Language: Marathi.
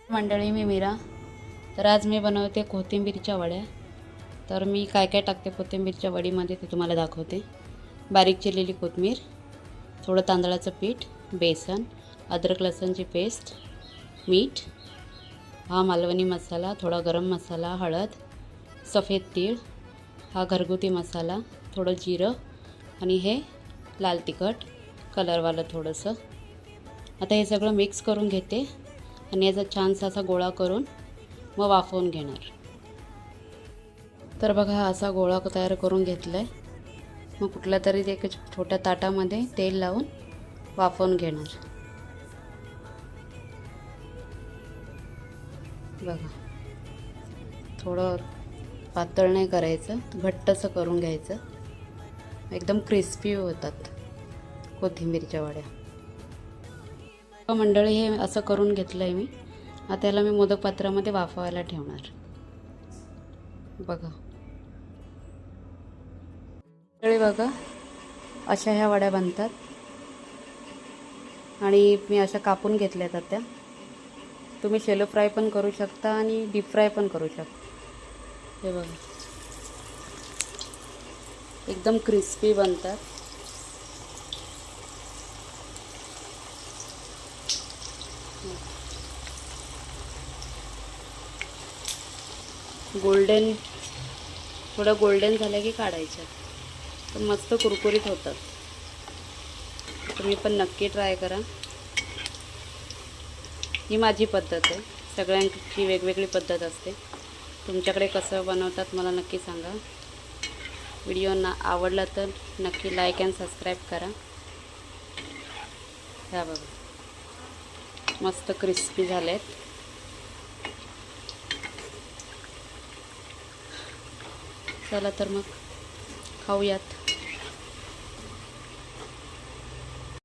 मंडळी, मी मीरा. तर आज मी बनवते कोथिंबीरच्या वड्या. तर मी काय काय टाकते कोथिंबीरच्या वडीमध्ये ते तुम्हाला दाखवते. बारीक चिरलेली कोथिंबीर, थोडं तांदळाचं पीठ, बेसन, अद्रक लसूणची पेस्ट, मीठ, हा मालवणी मसाला, थोडा गरम मसाला, हळद, सफेद तीळ, हा घरगुती मसाला, थोडं जिरं आणि हे लाल तिखट कलरवालं थोडंसं. आता हे सगळं मिक्स करून घेते आणि याचा छानसा असा गोळा करून मग वाफवून घेणार. तर बघा, हा असा गोळा तयार करून घेतला आहे. मग कुठल्या तरी एक छोट्या ताटामध्ये तेल लावून वाफवून घेणार. बघा, थोडं पातळ नाही करायचं, घट्टसं करून घ्यायचं. एकदम क्रिस्पी होतात कोथिंबीरच्या वड्या. मंडळी, हे असं करून घेतलं आहे मी. आता याला मी मोदक पात्रामध्ये वाफवायला ठेवणार. बघा मंडळी, बघा अशा ह्या वड्या बनतात आणि मी अशा कापून घेतल्यात. आता तुम्ही शेलो फ्राय पण करू शकता आणि डीप फ्राय पण करू शकता. हे बघा, एकदम क्रिस्पी बनतात. थोडं गोल्डन झालं की काढायचं. तर मस्त कुरकुरीत होतात. तुम्ही पण नक्की ट्राय करा. ही माझी पद्धत आहे. सगळ्यांची वेगवेगळी पद्धत असते. तुमच्याकडे कसं बनवतात मला नक्की सांगा. व्हिडिओ आवडला तर नक्की लाईक अँड सबस्क्राईब करा. ह्या बघा, मस्त क्रिस्पी झालेत. चला तर मग खाऊयात.